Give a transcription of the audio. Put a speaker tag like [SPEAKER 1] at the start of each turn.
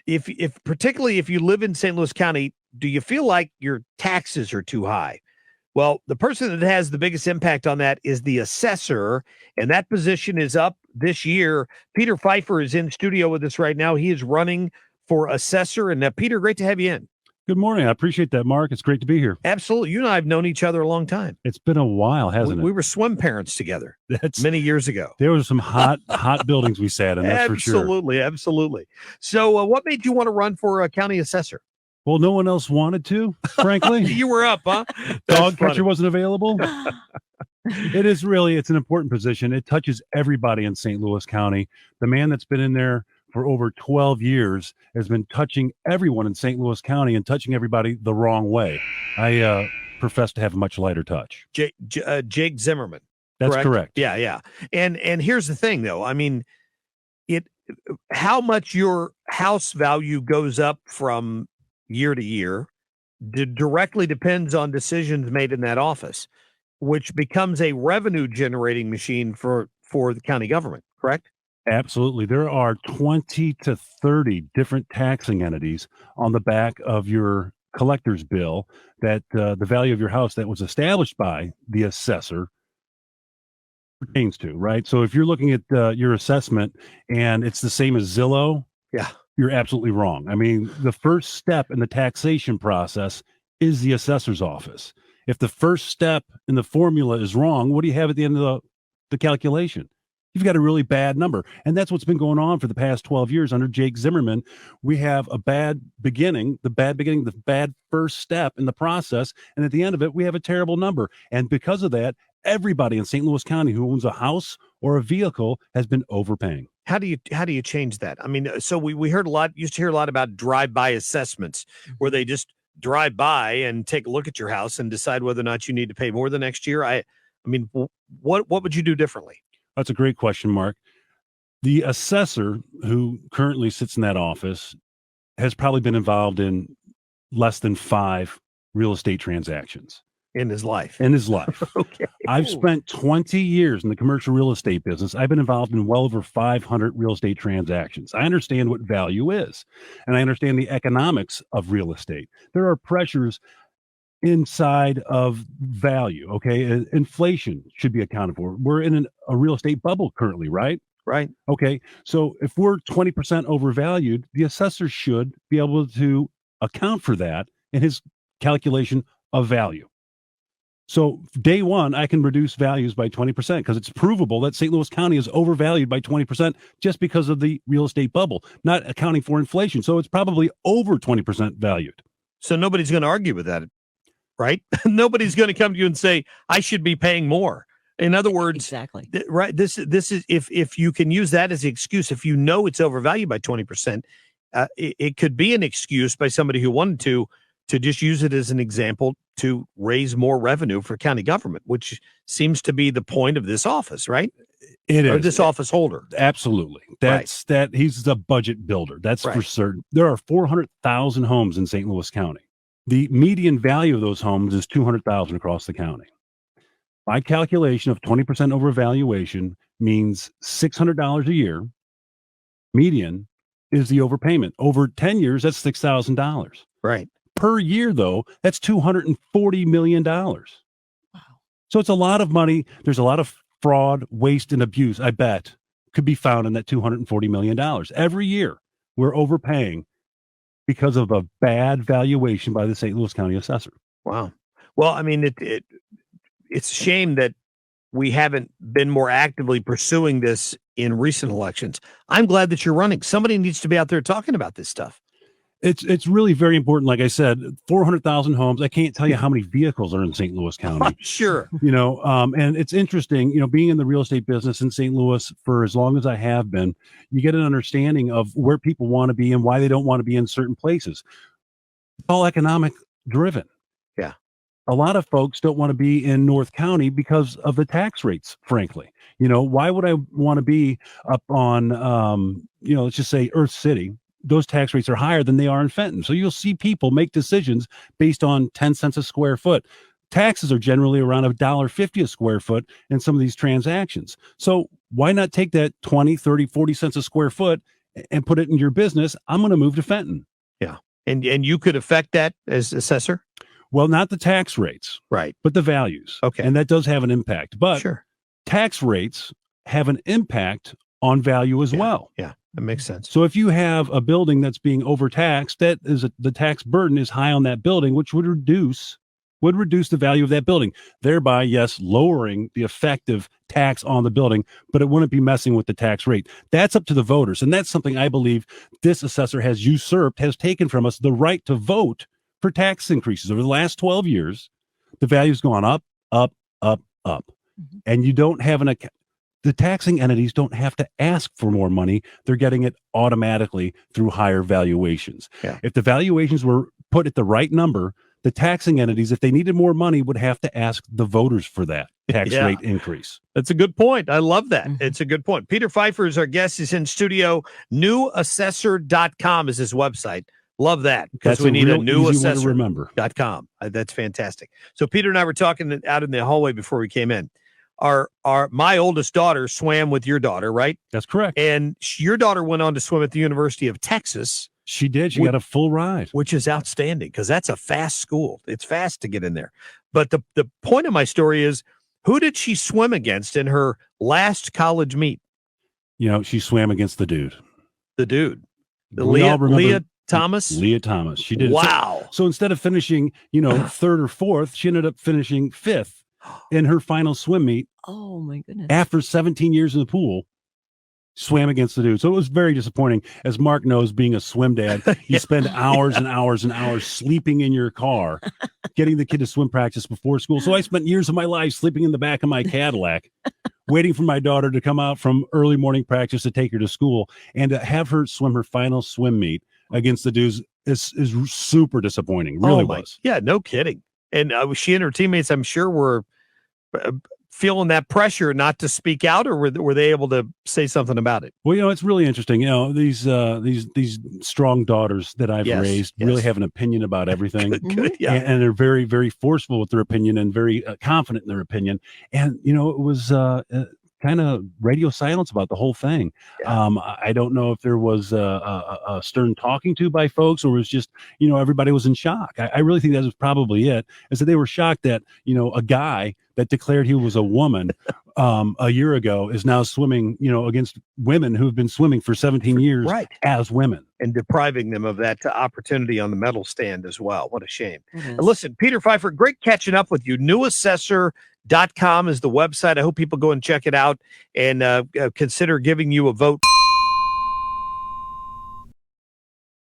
[SPEAKER 1] if particularly if you live in St. Louis County, do you feel like your taxes are too high? Well, the person that has the biggest impact on that is the assessor, and that position is up this year. Peter Pfeiffer is in studio with us right now. He is running for assessor. And Peter, great to have you in.
[SPEAKER 2] Good morning. I appreciate that, Mark. It's great to be here.
[SPEAKER 1] Absolutely. You and I have known each other a long time.
[SPEAKER 2] It's been a while, hasn't it?
[SPEAKER 1] We were swim parents together many years ago.
[SPEAKER 2] There were some hot buildings we sat in, that's for sure.
[SPEAKER 1] Absolutely, absolutely. So what made you want to run for a county assessor?
[SPEAKER 2] Well, no one else wanted to, frankly.
[SPEAKER 1] You were up, huh?
[SPEAKER 2] Dog catcher wasn't available. It's an important position. It touches everybody in St. Louis County. The man that's been in there for over 12 years has been touching everyone in St. Louis County and touching everybody the wrong way. I profess to have a much lighter touch.
[SPEAKER 1] Jake Zimmerman.
[SPEAKER 2] That's correct.
[SPEAKER 1] Yeah. And here's the thing, though. I mean, how much your house value goes up from year to year directly depends on decisions made in that office, which becomes a revenue generating machine for the county government, correct?
[SPEAKER 2] Absolutely. There are 20 to 30 different taxing entities on the back of your collector's bill that the value of your house that was established by the assessor pertains to, right? So if you're looking at your assessment and it's the same as Zillow,
[SPEAKER 1] yeah,
[SPEAKER 2] you're absolutely wrong. I mean, the first step in the taxation process is the assessor's office. If the first step in the formula is wrong, what do you have at the end of the calculation? You've got a really bad number. And that's what's been going on for the past 12 years under Jake Zimmerman. We have a bad beginning, the bad first step in the process. And at the end of it, we have a terrible number. And because of that, everybody in St. Louis County who owns a house or a vehicle has been overpaying.
[SPEAKER 1] How do you change that? I mean, so we used to hear a lot about drive-by assessments where they just drive by and take a look at your house and decide whether or not you need to pay more the next year. I mean, what would you do differently?
[SPEAKER 2] That's a great question, Mark. The assessor who currently sits in that office has probably been involved in less than 5 real estate transactions.
[SPEAKER 1] In his life.
[SPEAKER 2] Okay. I've spent 20 years in the commercial real estate business. I've been involved in well over 500 real estate transactions. I understand what value is, and I understand the economics of real estate. There are pressures inside of value, okay? Inflation should be accounted for. We're in a real estate bubble currently, right?
[SPEAKER 1] Right.
[SPEAKER 2] Okay, so if we're 20% overvalued, the assessor should be able to account for that in his calculation of value. So day one, I can reduce values by 20% because it's provable that St. Louis County is overvalued by 20% just because of the real estate bubble, not accounting for inflation. So it's probably over 20% valued.
[SPEAKER 1] So nobody's going to argue with that, right? Nobody's going to come to you and say, I should be paying more. In other words,
[SPEAKER 3] exactly.
[SPEAKER 1] Right. This is if you can use that as the excuse, if you know it's overvalued by 20%, it could be an excuse by somebody who wanted to just use it as an example to raise more revenue for county government, which seems to be the point of this office, right?
[SPEAKER 2] It is.
[SPEAKER 1] Or this office holder.
[SPEAKER 2] Absolutely. That he's the budget builder. That's for certain. There are 400,000 homes in St. Louis County. The median value of those homes is $200,000 across the county. My calculation of 20% overvaluation means $600 a year. Median is the overpayment. Over 10 years, that's $6,000.
[SPEAKER 1] Right.
[SPEAKER 2] Per year, though, that's $240 million. Wow. So it's a lot of money. There's a lot of fraud, waste, and abuse, I bet, could be found in that $240 million. Every year, we're overpaying because of a bad valuation by the St. Louis County assessor.
[SPEAKER 1] Wow. Well, I mean, it's a shame that we haven't been more actively pursuing this in recent elections. I'm glad that you're running. Somebody needs to be out there talking about this stuff.
[SPEAKER 2] It's really very important. Like I said, 400,000 homes. I can't tell you how many vehicles are in St. Louis County.
[SPEAKER 1] Sure.
[SPEAKER 2] And it's interesting, being in the real estate business in St. Louis for as long as I have been, you get an understanding of where people want to be and why they don't want to be in certain places. It's all economic driven.
[SPEAKER 1] Yeah.
[SPEAKER 2] A lot of folks don't want to be in North County because of the tax rates, frankly. Why would I want to be up on, let's just say Earth City? Those tax rates are higher than they are in Fenton. So you'll see people make decisions based on 10 cents a square foot. Taxes are generally around $1.50 a square foot in some of these transactions. So why not take that 20, 30, 40 cents a square foot and put it in your business, I'm going to move to Fenton.
[SPEAKER 1] Yeah. And you could affect that as assessor?
[SPEAKER 2] Well, not the tax rates,
[SPEAKER 1] Right.
[SPEAKER 2] but the values.
[SPEAKER 1] Okay.
[SPEAKER 2] And that does have an impact. But
[SPEAKER 1] Sure.
[SPEAKER 2] tax rates have an impact on value as well.
[SPEAKER 1] Yeah, that makes sense.
[SPEAKER 2] So if you have a building that's being overtaxed, the tax burden is high on that building, which would reduce the value of that building, thereby, yes, lowering the effective tax on the building, but it wouldn't be messing with the tax rate. That's up to the voters. And that's something I believe this assessor has taken from us, the right to vote for tax increases. Over the last 12 years, the value's gone up, up, up, up. Mm-hmm. And you don't have the taxing entities don't have to ask for more money. They're getting it automatically through higher valuations.
[SPEAKER 1] Yeah.
[SPEAKER 2] If the valuations were put at the right number, the taxing entities, if they needed more money, would have to ask the voters for that tax rate increase.
[SPEAKER 1] That's a good point. I love that. Mm-hmm. It's a good point. Peter Pfeiffer is our guest. He's in studio. Newassessor.com is his website. Love that, because we need a new assessor.com. That's fantastic. So Peter and I were talking out in the hallway before we came in. My oldest daughter swam with your daughter, right?
[SPEAKER 2] That's correct.
[SPEAKER 1] And your daughter went on to swim at the University of Texas.
[SPEAKER 2] She did. She got a full ride,
[SPEAKER 1] which is outstanding, because that's a fast school. It's fast to get in there. But the point of my story is, who did she swim against in her last college meet?
[SPEAKER 2] She swam against the dude.
[SPEAKER 1] Leah Thomas?
[SPEAKER 2] Leah Thomas. She did.
[SPEAKER 1] Wow.
[SPEAKER 2] So instead of finishing, third or fourth, she ended up finishing fifth in her final swim meet.
[SPEAKER 3] Oh my goodness.
[SPEAKER 2] After 17 years in the pool, swam against the dude. So it was very disappointing. As Mark knows, being a swim dad, you spend hours and hours and hours sleeping in your car, getting the kid to swim practice before school. So I spent years of my life sleeping in the back of my Cadillac, waiting for my daughter to come out from early morning practice to take her to school, and to have her swim her final swim meet against the dudes is super disappointing. Really was.
[SPEAKER 1] Yeah, no kidding. And she and her teammates, I'm sure, were feeling that pressure not to speak out, or were they able to say something about it?
[SPEAKER 2] Well, it's really interesting. These strong daughters that I've raised really have an opinion about everything.
[SPEAKER 1] Good, yeah.
[SPEAKER 2] And they're very, very forceful with their opinion and very confident in their opinion. And, it was kind of radio silence about the whole thing. Yeah. I don't know if there was a stern talking to by folks, or it was just, everybody was in shock. I really think that was probably it, is that they were shocked that, a guy that declared he was a woman a year ago is now swimming, against women who've been swimming for 17 years as women.
[SPEAKER 1] And depriving them of that opportunity on the medal stand as well. What a shame. Listen, Peter Pfeiffer, great catching up with you. Newassessor.com is the website. I hope people go and check it out and consider giving you a vote.